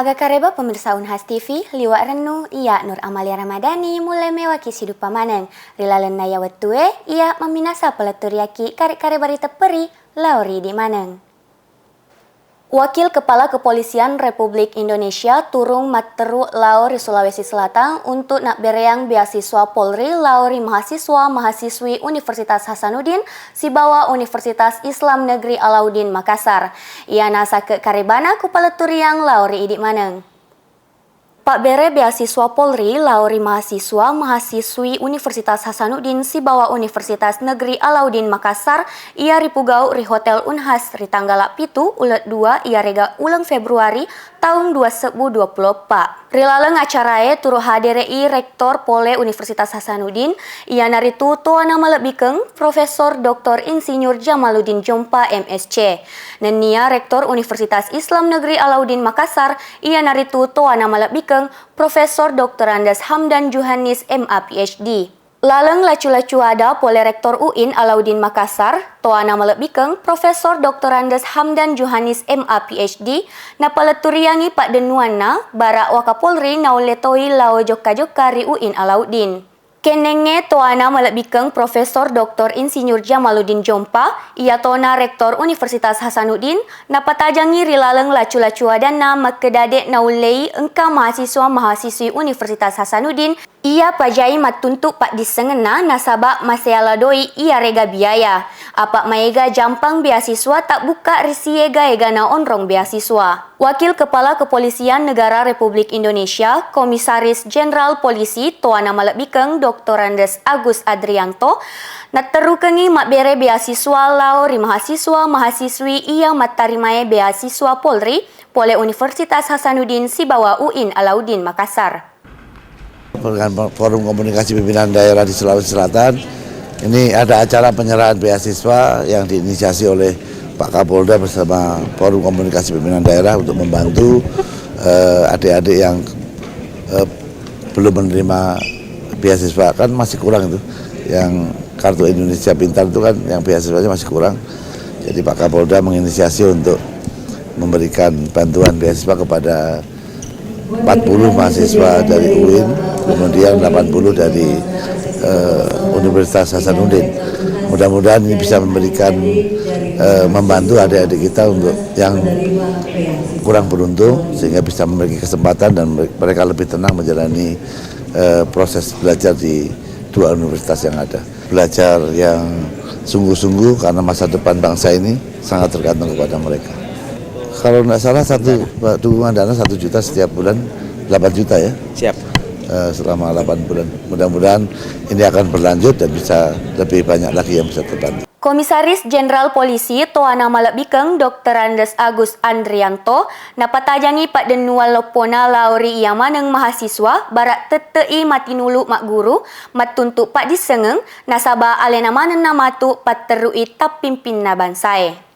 Aga kareba pemirsa Unhas TV, liwat renu, ia Nur Amalia Ramadhani mulai mewaki hidup pamaneng. Rilalan naya wetue, ia meminasa peletur yaki karek-karek barita peri, lauri di maneng. Wakil Kepala Kepolisian Republik Indonesia turung materu lauri Sulawesi Selatan untuk nak bereang beasiswa Polri lauri mahasiswa-mahasiswi Universitas Hasanuddin Sibawa Universitas Islam Negeri Alauddin Makassar. Ia nasa ke karebana ku paletur yang lauri idik maneng. Pak bere beasiswa Polri lauri mahasiswa-mahasiswi Universitas Hasanuddin Sibawa Universitas Negeri Alauddin Makassar ia ripugau ri Hotel Unhas ri tanggal 7 ulet 2 ia rega ulang Februari tahun 2024. Rilaleng acarae turu hadiri Rektor Pole Universitas Hasanuddin ia naritu tuana malebikeng Profesor Dr. Insinyur Jamaluddin Jompa MSc. Nenia Rektor Universitas Islam Negeri Alauddin Makassar ia naritu tuana malebikeng Profesor Dr. Andes Hamdan Juhanis MA PhD. Laleng lacu-lacu ada Pole Rektor UIN Alauddin Makassar, toana malebikeng Profesor Dr. Andes Hamdan Juhanis MA PhD, na paleturiangi Pak Denuana, Barak Wakapolri nauletoi lao joka-joka ri UIN Alauddin. Kenenge toana malebikeng Profesor Dr. Insinyur Jamaluddin Jompa, ia tona Rektor Universitas Hasanuddin, na patajangi rilaleng lacu-lacu adana makedadek naulei engka mahasiswa-mahasiswi Universitas Hasanuddin, ia pajai matuntuk pak disengena nasabak maseala doi ia rega biaya. Apak maega jampang beasiswa tak buka risiega egana onrong beasiswa. Wakil Kepala Kepolisian Negara Republik Indonesia, Komisaris Jenderal Polisi Toana Malebikeng Dr. Andes Agus Adrianto, naterukengi mak bere beasiswa lauri mahasiswa-mahasiswi ia matarimae beasiswa Polri, Pole Universitas Hasanuddin Sibawa UIN Alauddin Makassar. Forum Komunikasi Pimpinan Daerah di Sulawesi Selatan, ini ada acara penyerahan beasiswa yang diinisiasi oleh Pak Kapolda bersama Forum Komunikasi Pimpinan Daerah untuk membantu adik-adik yang belum menerima beasiswa, kan masih kurang itu, yang Kartu Indonesia Pintar itu kan yang beasiswanya masih kurang. Jadi Pak Kapolda menginisiasi untuk memberikan bantuan beasiswa kepada 40 mahasiswa dari UIN, kemudian 80 dari Universitas Hasanuddin. Mudah-mudahan ini bisa memberikan membantu adik-adik kita untuk yang kurang beruntung sehingga bisa memiliki kesempatan dan mereka lebih tenang menjalani proses belajar di dua universitas yang ada. Belajar yang sungguh-sungguh karena masa depan bangsa ini sangat tergantung kepada mereka. Kalau tidak salah dukungan dana 1 juta setiap bulan, 8 juta ya. Siap. Selama 8 bulan. Mudah-mudahan ini akan berlanjut dan bisa lebih banyak lagi yang bisa terbantu. Komisaris Jenderal Polisi Toana Malebikeng Dr. Andes Agus Andrianto napatajangi Pak Denual Lopona lauri ia maneng mahasiswa barak tetei matinulu mak guru matuntuk Pak disengeng nasaba alena manen namatu paterui tap pimpin na bansae.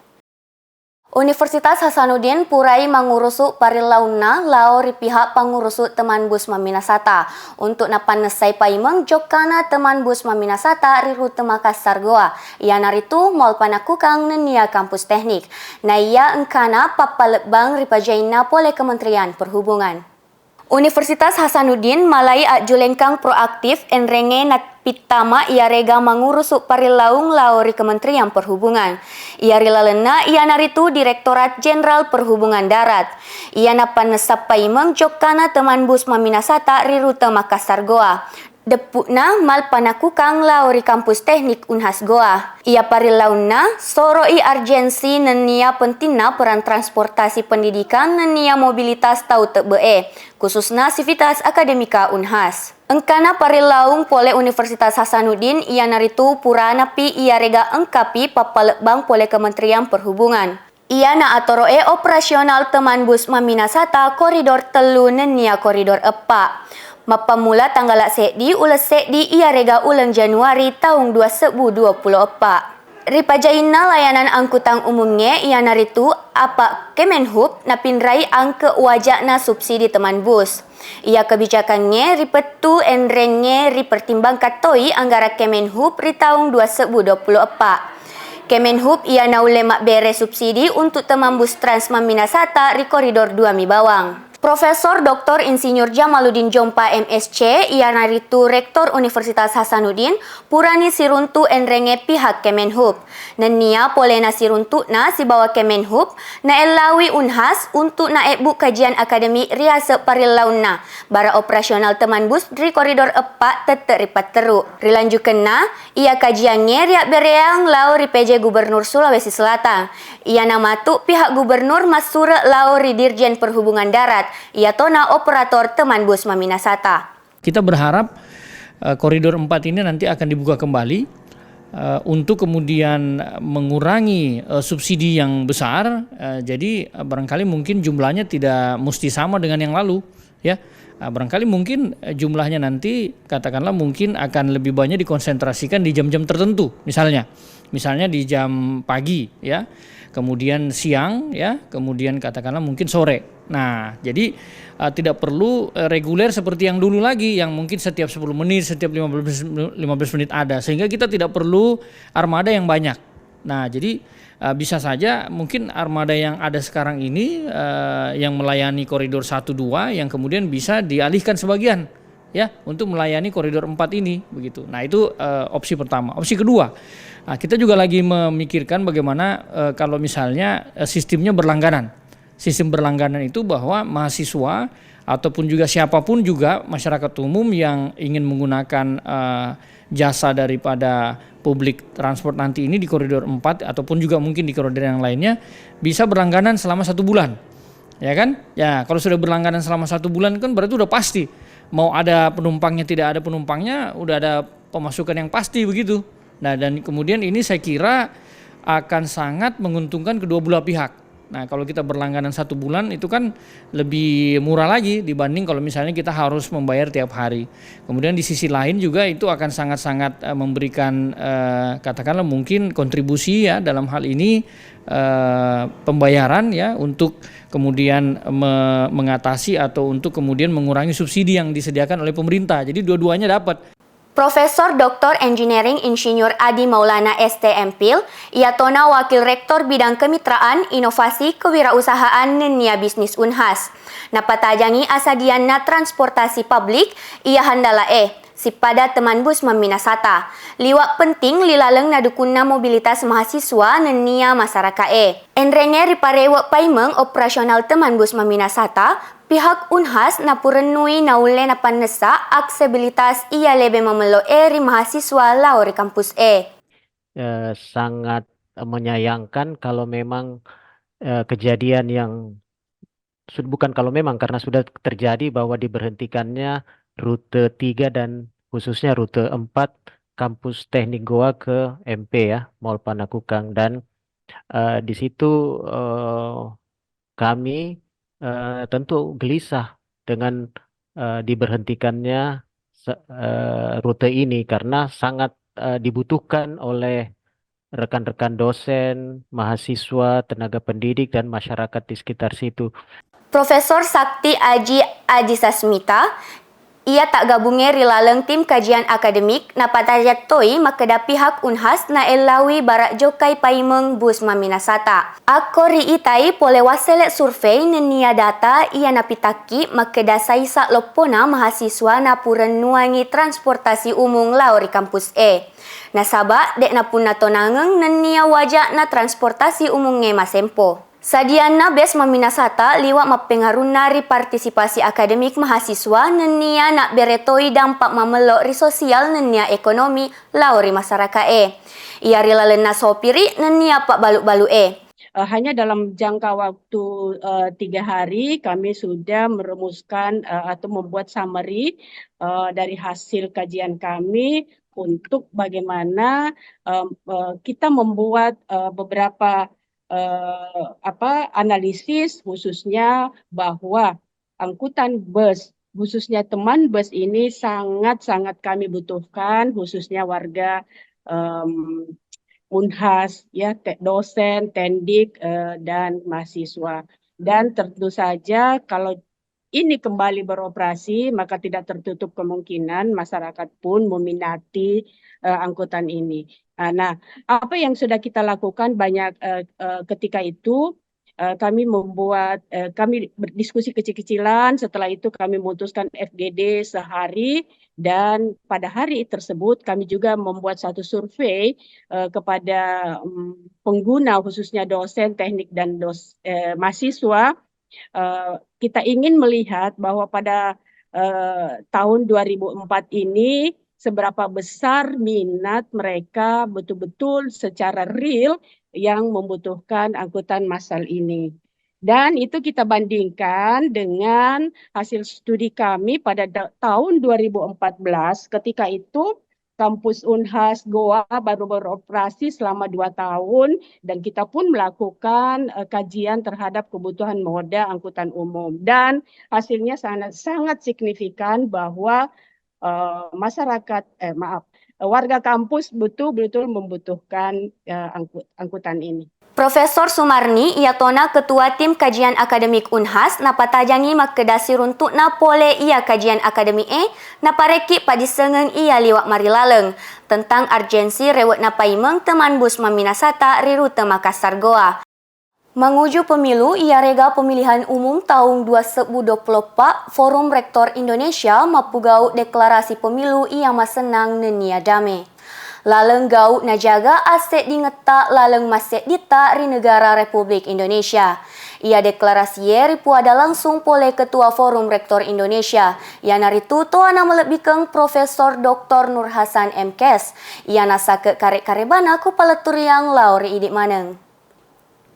Universitas Hasanuddin purai mangurusu parilauna laori pihak pangurusu teman bus Maminasata untuk napanesai paimeng jokana teman bus Maminasata ri rute Makassar Goa. Ia naritu mall panakukang nenia kampus teknik. Na ia engkana papalebang ripajaina Pole Kementerian Perhubungan. Universitas Hasanuddin malai julengkang proaktif enrenge pitama ia rega mangurusuk parilaung lauri Kementerian Perhubungan. Ia rilalena ia naritu Direktorat Jenderal Perhubungan Darat. Ia napanesap paimeng jokana teman bus Maminasata ri rute Makassar Goa. Depukna mal panakukang lauri kampus teknik Unhas Goa. Ia parilauna soroi arjensi nenia pentingna peran transportasi pendidikan nenia mobilitas tau tebe, khususna sivitas akademika Unhas. Engkana parilaung Pole Universitas Hasanuddin ia naritu purana pi ia rega engkapi papalebang Pole Kementerian Perhubungan. Ia na atoroe operasional teman bus Maminasata koridor telu nenia koridor 4. Mapamula tanggal sekdi ulas sekdi ia rega ulang Januari tahun 2024. Ripajaina layanan angkutan umumnya ia naritu apa Kemenhub napinrai angke wajakna subsidi teman bus. Ia kebijakannya ripetu enrengnya ripertimbang katoi anggara Kemenhub ri tahun 2024. Kemenhub ia naule mak bere subsidi untuk teman bus Trans Maminasata ri koridor 2 Mi Bawang. Profesor Dr. Insinyur Jamaluddin Jompa MSc, ia naritu Rektor Universitas Hasanuddin, purani siruntu enrenge pihak Kemenhub. Nenia polena siruntu na si bawa Kemenhub, na elawi unhas untuk na ebu kajian akademik riasa parilauna, bara operasional teman bus dari koridor 4 teteripat teruk. Rilanjukan na, ia kajiannya riak bereang lau ri PJ Gubernur Sulawesi Selatan. Ia namatu pihak Gubernur Masura lau ri Dirjen Perhubungan Darat. Ia tona operator teman bus Maminasata. Kita berharap koridor 4 ini nanti akan dibuka kembali untuk kemudian mengurangi subsidi yang besar. Jadi barangkali mungkin jumlahnya tidak mesti sama dengan yang lalu, ya. Barangkali mungkin jumlahnya nanti katakanlah mungkin akan lebih banyak dikonsentrasikan di jam-jam tertentu, misalnya di jam pagi, ya, kemudian siang, ya, kemudian katakanlah mungkin sore. Nah, jadi tidak perlu reguler seperti yang dulu lagi, yang mungkin setiap 10 menit, setiap 15 menit ada, sehingga kita tidak perlu armada yang banyak. Nah, jadi bisa saja mungkin armada yang ada sekarang ini yang melayani koridor 1-2 yang kemudian bisa dialihkan sebagian, ya, untuk melayani koridor 4 ini, begitu. Nah, itu opsi pertama. Opsi kedua, kita juga lagi memikirkan bagaimana kalau misalnya sistemnya berlangganan. Sistem berlangganan itu bahwa mahasiswa ataupun juga siapapun juga masyarakat umum yang ingin menggunakan jasa daripada publik transport nanti ini di koridor 4 ataupun juga mungkin di koridor yang lainnya bisa berlangganan selama 1 bulan. Ya kan? Ya, kalau sudah berlangganan selama 1 bulan kan berarti udah pasti. Mau ada penumpangnya tidak ada penumpangnya, udah ada pemasukan yang pasti begitu. Nah, dan kemudian ini saya kira akan sangat menguntungkan kedua belah pihak. Nah, kalau kita berlangganan 1 bulan itu kan lebih murah lagi dibanding kalau misalnya kita harus membayar tiap hari. Kemudian di sisi lain juga itu akan sangat-sangat memberikan katakanlah mungkin kontribusi, ya, dalam hal ini pembayaran, ya, untuk kemudian mengatasi atau untuk kemudian mengurangi subsidi yang disediakan oleh pemerintah. Jadi dua-duanya dapat. Profesor Dr. Engineering Insinyur Adi Maulana STMPil, ia tona Wakil Rektor Bidang Kemitraan, Inovasi, Kewirausahaan Nenia Bisnis Unhas. Napatajangi asadianna transportasi publik, ia handala si pada teman bus Maminasata. Liwak penting lilaleng nadukunna mobilitas mahasiswa nenia masyarakat Enrenge riparewa paimeng operasional teman bus Maminasata, pihak Unhas napurenui naule napanesa aksesibilitas ia lebih memelo ri mahasiswa lauri kampus sangat menyayangkan kalau memang kejadian yang bukan kalau memang karena sudah terjadi bahwa diberhentikannya rute 3 dan khususnya rute 4 kampus teknik Goa ke MP, ya, Mall Panakukang, dan di situ kami tentu gelisah dengan diberhentikannya rute ini karena sangat dibutuhkan oleh rekan-rekan dosen, mahasiswa, tenaga pendidik, dan masyarakat di sekitar situ. Profesor Sakti Aji Sasmita, ia tak gabungnya rilaleng tim kajian akademik napatajat toi makeda pihak Unhas na elawi barak jokai paimeng bus Maminasata. Ako riitai pole waselek survei nenia data ia napitaki makeda saisa lopona mahasiswa napuren nuangi transportasi umum lauri kampus Nasaba dek napun natonangeng nenia wajak na transportasi umum masempo. Sadiana bes Maminasata liwat mapengaruh nari partisipasi akademik mahasiswa nenia nak beretoi dampak mamelok ri sosial nenia ekonomi lauri masyarakat Ia rilalen na sopiri nenia pak balu-balu Hanya dalam jangka waktu 3 hari kami sudah merumuskan atau membuat summary dari hasil kajian kami untuk bagaimana kita membuat beberapa analisis khususnya bahwa angkutan bus khususnya teman bus ini sangat-sangat kami butuhkan khususnya warga Unhas, ya, dosen, tendik, dan mahasiswa. Dan tentu saja kalau ini kembali beroperasi maka tidak tertutup kemungkinan masyarakat pun meminati angkutan ini. Nah, apa yang sudah kita lakukan banyak ketika itu kami berdiskusi kecil-kecilan. Setelah itu kami memutuskan FGD sehari, dan pada hari tersebut kami juga membuat satu survei kepada pengguna, khususnya dosen teknik dan mahasiswa. Kita ingin melihat bahwa pada tahun 2004 ini seberapa besar minat mereka betul-betul secara real yang membutuhkan angkutan massal ini. Dan itu kita bandingkan dengan hasil studi kami pada tahun 2014. Ketika itu kampus Unhas Goa baru beroperasi selama 2 tahun, dan kita pun melakukan kajian terhadap kebutuhan moda angkutan umum. Dan hasilnya sangat signifikan bahwa warga kampus betul-betul membutuhkan angkutan ini. Profesor Sumarni, ia tona ketua tim kajian akademik Unhas, napatajangi makedasi runtuk na pole ia kajian akademik napareki padisengen ia liwat mari laleng tentang urgensi rewet napaimeng teman bus maminasata ri rute Makassar Goa. Menguju pemilu, ia rega pemilihan umum tahun 2024, Forum Rektor Indonesia mapugau deklarasi pemilu ia masenang nenia dame. Laleng gau najaga aset di ngetak laleng maset dita ri negara Republik Indonesia. Ia deklarasi ripu ada langsung oleh Ketua Forum Rektor Indonesia. Ia naritu toana melebihkan Profesor Dr. Nur Hasan MKes. Ia nasa ke karek-karebana ku paleturiang lauri idik maneng.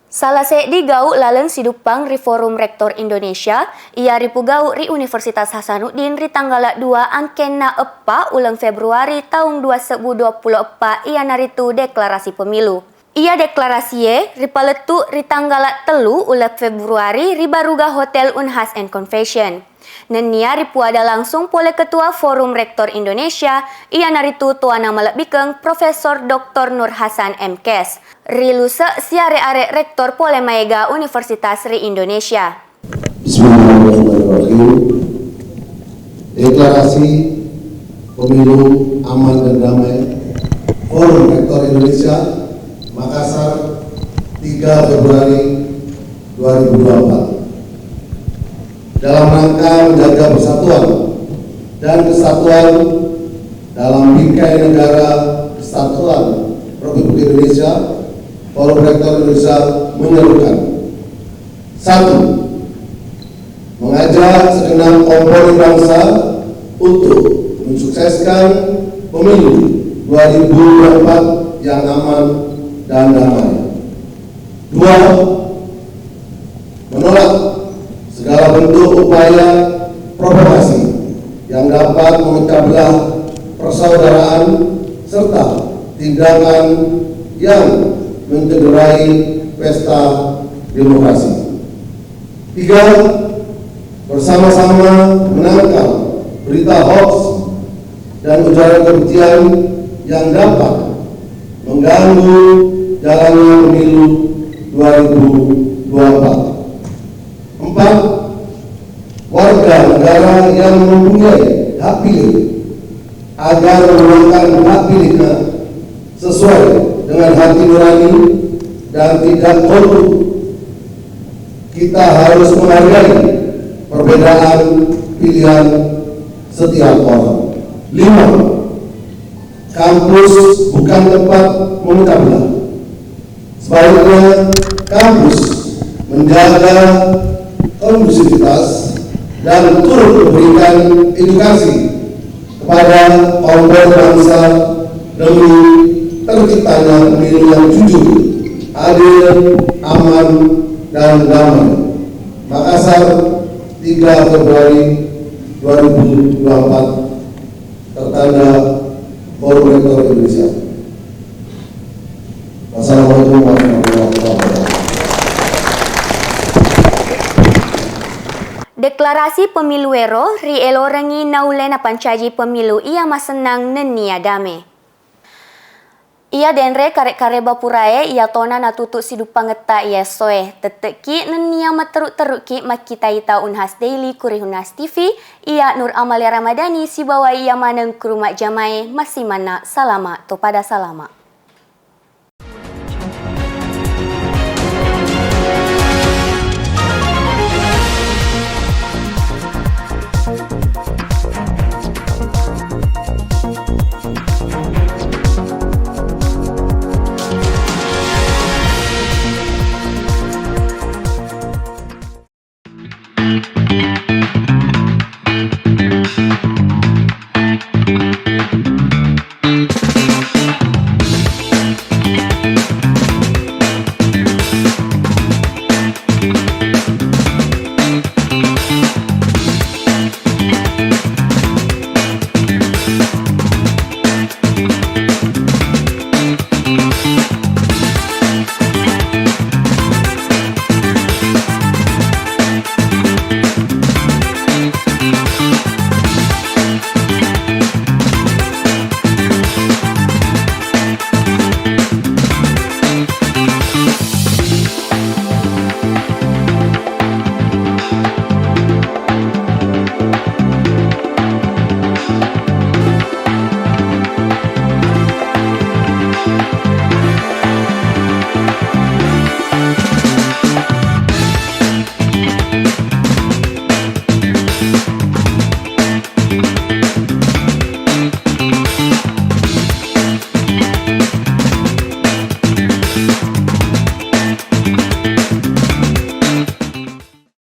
Salah di gau laleng sidupang ri Forum Rektor Indonesia, ia ripu gau ri Universitas Hasanuddin ri tanggal 2 angkena 4 ulang Februari tahun 2024 ia naritu deklarasi pemilu. Ia deklarasi ri paletu ri tanggal 3 ulang Februari ri baruga Hotel Unhas and Convention. Nenia ripu ada langsung oleh Ketua Forum Rektor Indonesia, ia naritu tuana melebihkan Profesor Dr. Nur Hasan MKes. Riluse siare-are Rektor Pole Maega Universitas Ri Indonesia. Bismillahirrahmanirrahim. Deklarasi pemilu aman dan damai Forum Rektor Indonesia Makassar 3 Februari 2024. Dalam rangka menjaga persatuan dan kesatuan dalam bingkai negara kesatuan Republik Indonesia, Forum Rektor Indonesia menyerukan: 1. Mengajak segenap komponen bangsa untuk mensukseskan pemilu 2024 yang aman dan damai. 2. Menolak segala bentuk upaya provokasi yang dapat memecah belah persaudaraan serta tindakan yang mencederai pesta demokrasi. 3. Bersama-sama menangkal berita hoax dan ujaran kebencian yang dapat mengganggu jalannya pemilu 2024. 4. Warga negara yang mempunyai hak pilih agar menggunakan hak pilihnya sesuai dengan hati nurani dan tidak golput. Kita harus menghargai perbedaan pilihan setiap orang. 5. Kampus bukan tempat memecah belah. Sebaliknya, kampus menjaga kondusivitas dan turut memberikan edukasi kepada kaum bangsa demi terciptanya pemilu yang jujur, adil, aman, dan damai. Makassar, 3 Februari 2024, tertanda Forum Rektor Indonesia. Wassalamualaikum warahmatullahi wabarakatuh. Deklarasi pemilu ero, ri elo rengi naulena pancaji pemilu ia masenang nenia dame. Ia denre karek-kare bapurae ia tona natutuk sidupang ngeta ia soe. Teteki nenia materuk-teruk ki makita ita Unhas Daily kuri Unhas TV. Ia Nur Amalia Ramadhani si bawa ia maneng ke rumah jamae masih mana salama to pada salama.